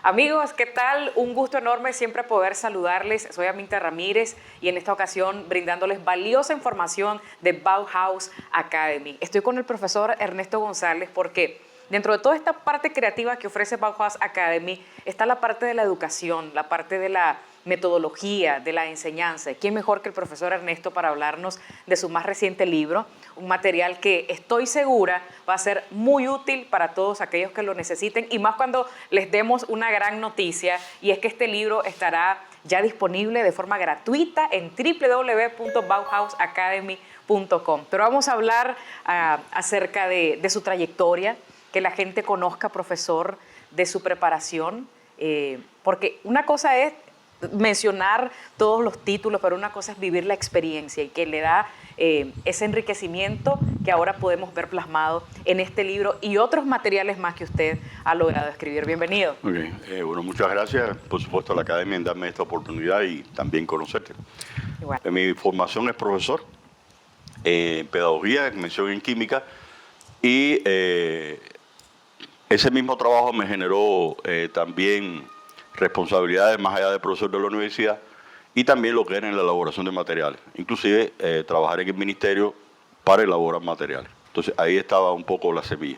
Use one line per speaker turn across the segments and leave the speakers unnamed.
Amigos, ¿qué tal? Un gusto enorme siempre poder saludarles. Soy Aminta Ramírez y en esta ocasión brindándoles valiosa información de Bauhaus Academy. Estoy con el profesor Ernesto González porque dentro de toda esta parte creativa que ofrece Bauhaus Academy está la parte de la educación, la parte de la metodología, de la enseñanza. ¿Quién mejor que el profesor Ernesto para hablarnos de su más reciente libro? Un material que estoy segura va a ser muy útil para todos aquellos que lo necesiten y más cuando les demos una gran noticia, y es que este libro estará ya disponible de forma gratuita en www.bauhausacademy.com. Pero vamos a hablar acerca de su trayectoria, que la gente conozca, profesor, de su preparación, porque una cosa es mencionar todos los títulos, pero una cosa es vivir la experiencia y que le da ese enriquecimiento que ahora podemos ver plasmado en este libro y otros materiales más que usted ha logrado escribir. Bienvenido.
Okay. Bueno, muchas gracias, por supuesto, a la Academia en darme esta oportunidad y también conocerte.
Igual.
Mi formación es profesor en pedagogía, mención en química, y ese mismo trabajo me generó también responsabilidades más allá de profesor de la universidad y también lo que era en la elaboración de materiales, inclusive trabajar en el ministerio para elaborar materiales. Entonces ahí estaba un poco la semilla.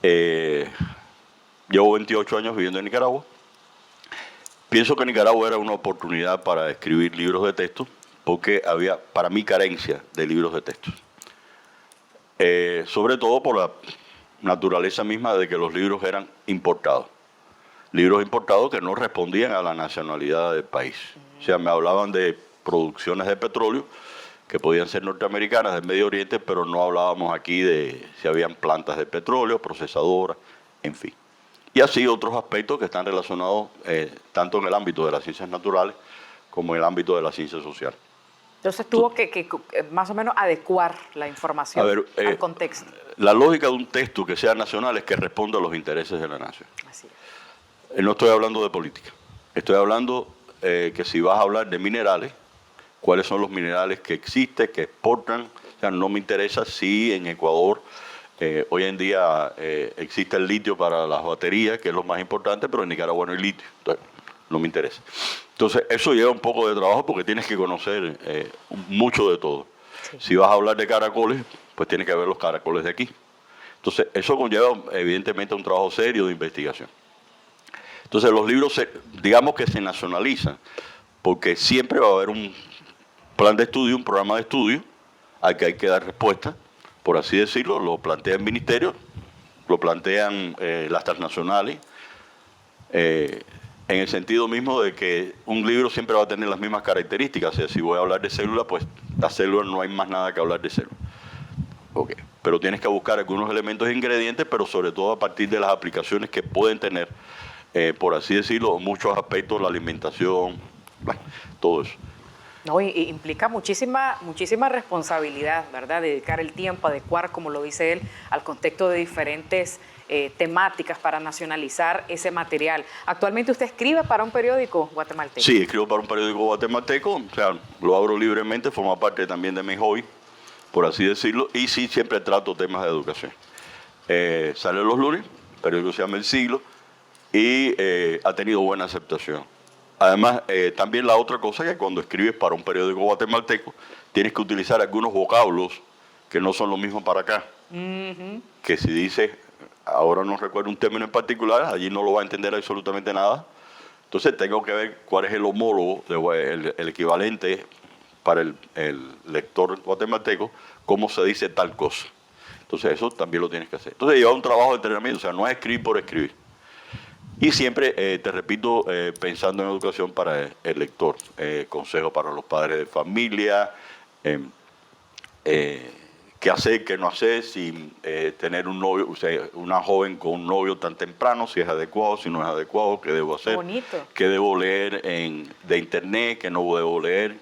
Llevo 28 años viviendo en Nicaragua. Pienso que Nicaragua era una oportunidad para escribir libros de texto porque había para mí carencia de libros de texto. Sobre todo por la naturaleza misma de que los libros eran importados. Libros importados que no respondían a la nacionalidad del país. O sea, me hablaban de producciones de petróleo que podían ser norteamericanas, del Medio Oriente, pero no hablábamos aquí de si habían plantas de petróleo, procesadoras, en fin. Y así otros aspectos que están relacionados tanto en el ámbito de las ciencias naturales como en el ámbito de la ciencia social.
Entonces tuvo que más o menos adecuar la información al contexto.
La lógica de un texto que sea nacional es que responda a los intereses de la nación.
Así es.
No estoy hablando de política, estoy hablando que si vas a hablar de minerales, cuáles son los minerales que existen, que exportan. O sea, no me interesa si en Ecuador hoy en día existe el litio para las baterías, que es lo más importante, pero en Nicaragua no hay litio, entonces no me interesa. Entonces eso lleva un poco de trabajo porque tienes que conocer mucho de todo. Sí. Si vas a hablar de caracoles, pues tienes que ver los caracoles de aquí. Entonces eso conlleva evidentemente un trabajo serio de investigación. Entonces los libros, digamos que se nacionalizan, porque siempre va a haber un plan de estudio, un programa de estudio, al que hay que dar respuesta, por así decirlo. Lo plantea el ministerio, lo plantean las transnacionales, en el sentido mismo de que un libro siempre va a tener las mismas características. O sea, si voy a hablar de célula, pues la célula no hay más nada que hablar de célula. Okay. Pero tienes que buscar algunos elementos e ingredientes, pero sobre todo a partir de las aplicaciones que pueden tener, por así decirlo, muchos aspectos, la alimentación, bueno, todo eso.
No, y implica muchísima responsabilidad, ¿verdad? Dedicar el tiempo, adecuar, como lo dice él, al contexto de diferentes temáticas para nacionalizar ese material. Actualmente usted escribe para un periódico guatemalteco.
Sí, escribo para un periódico guatemalteco, o sea, lo abro libremente, forma parte también de mi hobby, por así decirlo, y sí, siempre trato temas de educación. Sale los lunes, el periódico se llama El Siglo, y ha tenido buena aceptación. Además, también la otra cosa es que cuando escribes para un periódico guatemalteco, tienes que utilizar algunos vocablos que no son los mismos para acá. Que si dices, ahora no recuerdo un término en particular, allí no lo va a entender absolutamente nada. Entonces tengo que ver cuál es el homólogo, el equivalente para el lector guatemalteco, cómo se dice tal cosa. Entonces eso también lo tienes que hacer. Entonces lleva un trabajo de entrenamiento, o sea, no es escribir por escribir. Y siempre, te repito, pensando en educación para el lector, consejos para los padres de familia, qué hacer, qué no hacer, si tener un novio, o sea, una joven con un novio tan temprano, si es adecuado, si no es adecuado, qué debo hacer, qué debo leer de internet, qué no debo leer,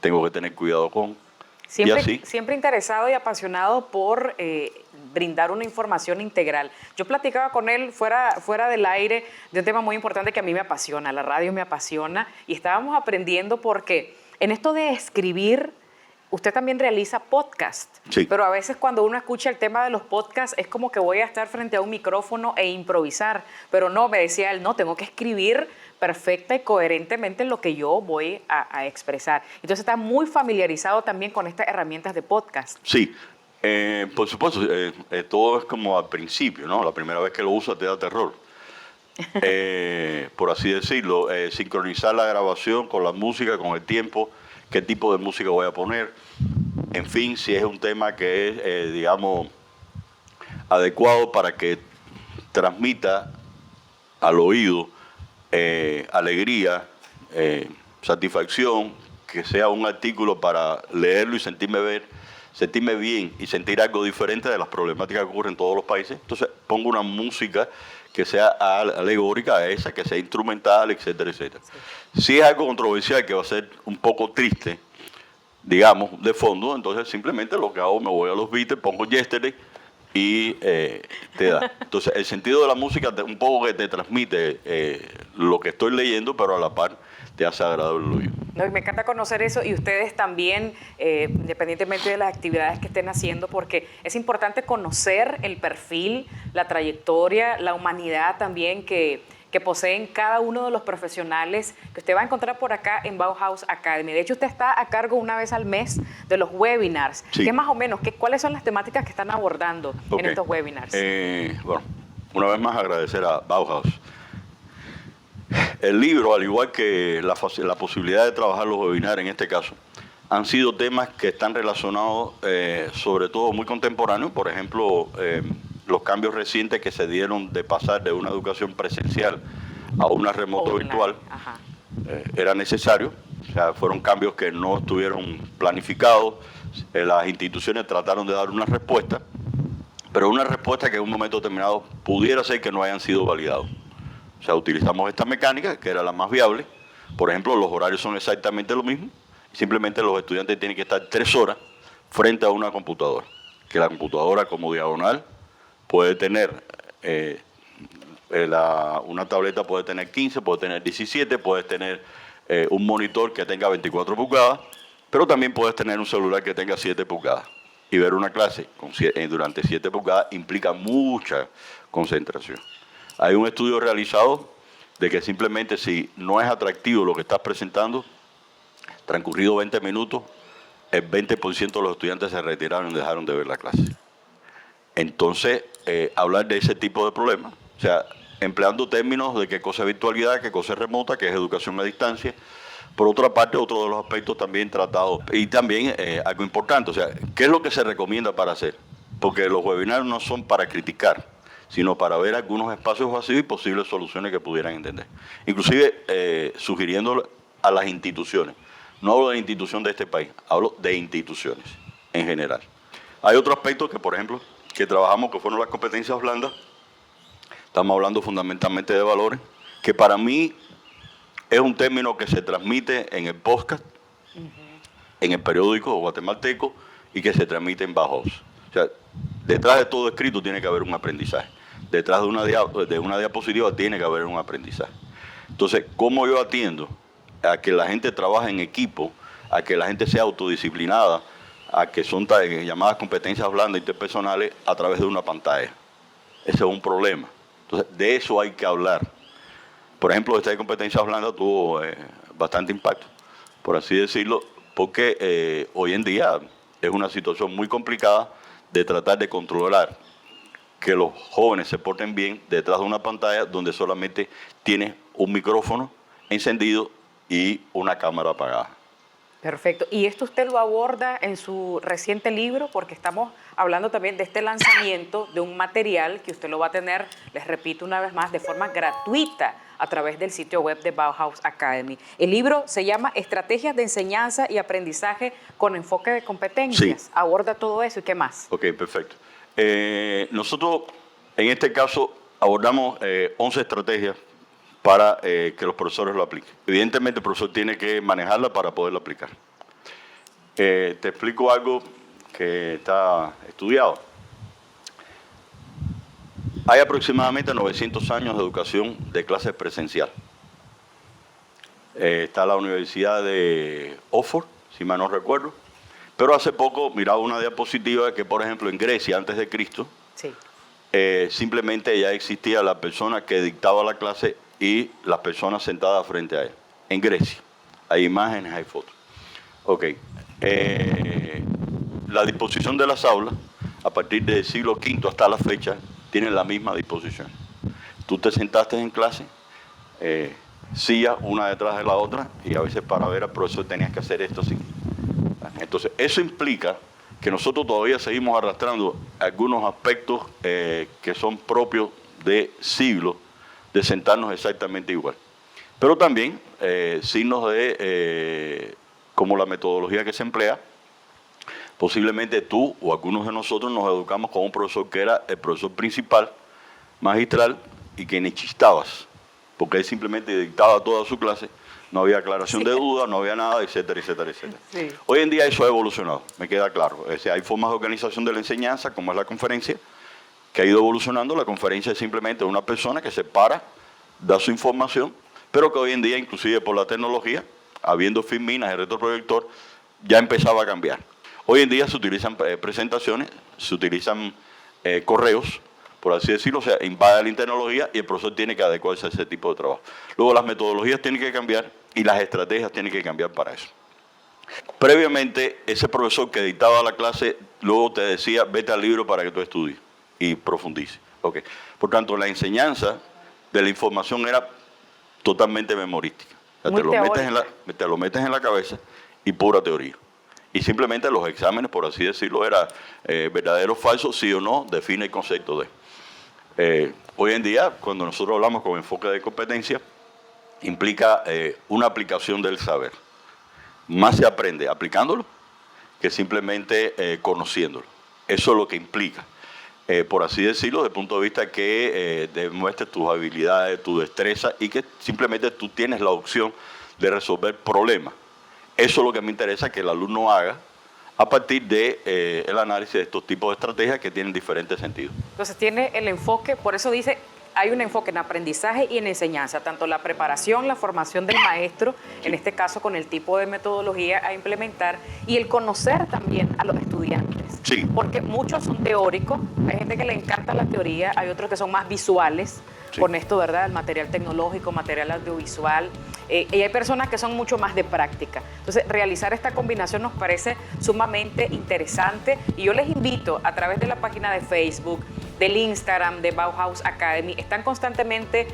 tengo que tener cuidado con.
Siempre interesado y apasionado por brindar una información integral. Yo platicaba con él fuera del aire de un tema muy importante que a mí me apasiona, la radio me apasiona, y estábamos aprendiendo porque en esto de escribir usted también realiza podcast,
Sí.
pero a veces cuando uno escucha el tema de los podcasts es como que voy a estar frente a un micrófono e improvisar, pero no, me decía él, no, tengo que escribir perfecta y coherentemente lo que yo voy a expresar. Entonces está muy familiarizado también con estas herramientas de podcast.
Sí, por supuesto, todo es como al principio, ¿no? La primera vez que lo usas te da terror. Por así decirlo, sincronizar la grabación con la música, con el tiempo, qué tipo de música voy a poner, en fin, si es un tema que es, digamos, adecuado para que transmita al oído alegría, satisfacción, que sea un artículo para leerlo y sentirme bien y sentir algo diferente de las problemáticas que ocurren en todos los países. Entonces pongo una música que sea alegórica a esa, que sea instrumental, etcétera, etcétera. Si es algo controversial que va a ser un poco triste, digamos, de fondo, entonces simplemente lo que hago, me voy a los Beatles, pongo Yesterday y te da. Entonces el sentido de la música un poco que te transmite lo que estoy leyendo, pero a la par te hace agradable el oído.
No, y me encanta conocer eso y ustedes también, independientemente de las actividades que estén haciendo, porque es importante conocer el perfil, la trayectoria, la humanidad también que poseen cada uno de los profesionales que usted va a encontrar por acá en Bauhaus Academy. De hecho, usted está a cargo una vez al mes de los webinars.
Sí.
¿Qué más o menos? ¿Cuáles son las temáticas que están abordando en estos webinars?
Bueno, una vez más agradecer a Bauhaus. El libro, al igual que la posibilidad de trabajar los webinars en este caso, han sido temas que están relacionados, sobre todo muy contemporáneos. Por ejemplo, los cambios recientes que se dieron de pasar de una educación presencial a una remoto virtual, era necesario. O sea, fueron cambios que no estuvieron planificados. Las instituciones trataron de dar una respuesta, pero una respuesta que en un momento determinado pudiera ser que no hayan sido validados. O sea, utilizamos esta mecánica, que era la más viable. Por ejemplo, los horarios son exactamente lo mismo. Simplemente los estudiantes tienen que estar 3 horas frente a una computadora. Que la computadora como diagonal puede tener, una tableta puede tener 15, puede tener 17, puedes tener un monitor que tenga 24 pulgadas, pero también puedes tener un celular que tenga 7 pulgadas. Y ver una clase durante 7 pulgadas implica mucha concentración. Hay un estudio realizado de que simplemente si no es atractivo lo que estás presentando, transcurrido 20 minutos, el 20% de los estudiantes se retiraron y dejaron de ver la clase. Entonces, hablar de ese tipo de problemas, o sea, empleando términos de qué cosa es virtualidad, qué cosa es remota, qué es educación a distancia. Por otra parte, otro de los aspectos también tratados, y también algo importante, o sea, ¿qué es lo que se recomienda para hacer? Porque los webinars no son para criticar, sino para ver algunos espacios vacíos y posibles soluciones que pudieran entender. Inclusive sugiriendo a las instituciones. No hablo de la institución de este país, hablo de instituciones en general. Hay otro aspecto que, por ejemplo, que trabajamos, que fueron las competencias blandas. Estamos hablando fundamentalmente de valores, que para mí es un término que se transmite en el podcast, en el periódico guatemalteco y que se transmite en Bauhaus. O sea, detrás de todo escrito tiene que haber un aprendizaje. Detrás de una diapositiva tiene que haber un aprendizaje. Entonces, ¿cómo yo atiendo a que la gente trabaje en equipo, a que la gente sea autodisciplinada, a que son llamadas competencias blandas interpersonales a través de una pantalla? Ese es un problema. Entonces, de eso hay que hablar. Por ejemplo, esta de competencias blandas tuvo bastante impacto, por así decirlo, porque hoy en día es una situación muy complicada de tratar de controlar que los jóvenes se porten bien detrás de una pantalla donde solamente tiene un micrófono encendido y una cámara apagada.
Perfecto. Y esto usted lo aborda en su reciente libro, porque estamos hablando también de este lanzamiento de un material que usted lo va a tener, les repito una vez más, de forma gratuita a través del sitio web de Bauhaus Academy. El libro se llama Estrategias de enseñanza y aprendizaje con enfoque de competencias. Sí. Aborda todo eso y qué más.
Ok, perfecto. Nosotros, en este caso, abordamos 11 estrategias para que los profesores lo apliquen. Evidentemente, el profesor tiene que manejarla para poderlo aplicar. Te explico algo que está estudiado. Hay aproximadamente 900 años de educación de clases presencial. Está la Universidad de Oxford, si mal no recuerdo, Pero hace poco miraba una diapositiva de que, por ejemplo, en Grecia, antes de Cristo,
Sí.
simplemente ya existía la persona que dictaba la clase y las personas sentadas frente a él. En Grecia. Hay imágenes, hay fotos. Ok. La disposición de las aulas, a partir del siglo V hasta la fecha, tienen la misma disposición. Tú te sentaste en clase, sillas una detrás de la otra, y a veces para ver al profesor tenías que hacer esto así. Entonces, eso implica que nosotros todavía seguimos arrastrando algunos aspectos que son propios de siglos de sentarnos exactamente igual. Pero también signos de, como la metodología que se emplea, posiblemente tú o algunos de nosotros nos educamos con un profesor que era el profesor principal, magistral, y que ni chistabas, porque él simplemente dictaba toda su clase, no había aclaración de dudas, no había nada, etcétera, etcétera, etcétera. Sí. Hoy en día eso ha evolucionado, me queda claro. Es decir, hay formas de organización de la enseñanza, como es la conferencia, que ha ido evolucionando. La conferencia es simplemente una persona que se para, da su información, pero que hoy en día, inclusive por la tecnología, habiendo filminas y retroproyector, ya empezaba a cambiar. Hoy en día se utilizan presentaciones, se utilizan correos, por así decirlo, o sea, invade la tecnología y el profesor tiene que adecuarse a ese tipo de trabajo. Luego las metodologías tienen que cambiar y las estrategias tienen que cambiar para eso. Previamente, ese profesor que dictaba la clase, luego te decía, vete al libro para que tú estudies y profundices. Okay. Por tanto, la enseñanza de la información era totalmente memorística. O sea, te lo metes en la cabeza y pura teoría. Y simplemente los exámenes, por así decirlo, era verdadero o falso, sí o no, define el concepto de. Hoy en día, cuando nosotros hablamos con enfoque de competencia, implica una aplicación del saber. Más se aprende aplicándolo que simplemente conociéndolo. Eso es lo que implica, por así decirlo, desde el punto de vista que demuestres tus habilidades, tu destreza y que simplemente tú tienes la opción de resolver problemas. Eso es lo que me interesa que el alumno haga a partir de el análisis de estos tipos de estrategias que tienen diferentes sentidos.
Entonces tiene el enfoque, por eso dice, hay un enfoque en aprendizaje y en enseñanza, tanto la preparación, la formación del maestro, en este caso con el tipo de metodología a implementar, y el conocer también a los estudiantes.
Sí.
Porque muchos son teóricos, hay gente que le encanta la teoría, hay otros que son más visuales, sí, con esto, ¿verdad? El material tecnológico, material audiovisual, y hay personas que son mucho más de práctica. Entonces, realizar esta combinación nos parece sumamente interesante, y yo les invito a través de la página de Facebook, del Instagram de Bauhaus Academy, están constantemente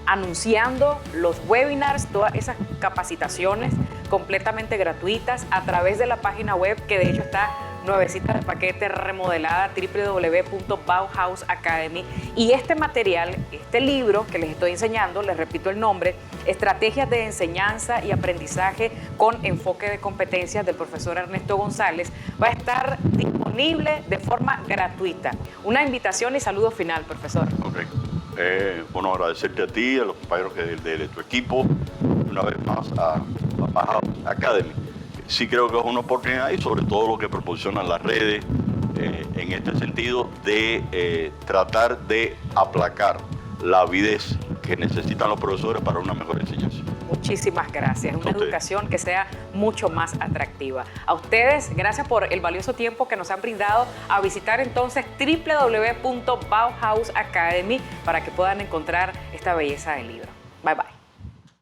anunciando los webinars, todas esas capacitaciones completamente gratuitas a través de la página web, que de hecho está nuevecita de paquete, remodelada, www.bauhausacademy. Y este material, este libro que les estoy enseñando, les repito el nombre, Estrategias de Enseñanza y Aprendizaje con Enfoque de Competencias, del profesor Ernesto González, va a estar disponible de forma gratuita. Una invitación y saludo final, profesor.
Ok. Bueno, agradecerte a ti, a los compañeros de tu equipo, una vez más a Bauhaus Academy. Sí creo que es una oportunidad, y sobre todo lo que proporcionan las redes en este sentido de tratar de aplacar la avidez que necesitan los profesores para una mejor enseñanza.
Muchísimas gracias. Una educación que sea mucho más atractiva. A ustedes, gracias por el valioso tiempo que nos han brindado, a visitar entonces www.bauhausacademy para que puedan encontrar esta belleza del libro. Bye bye.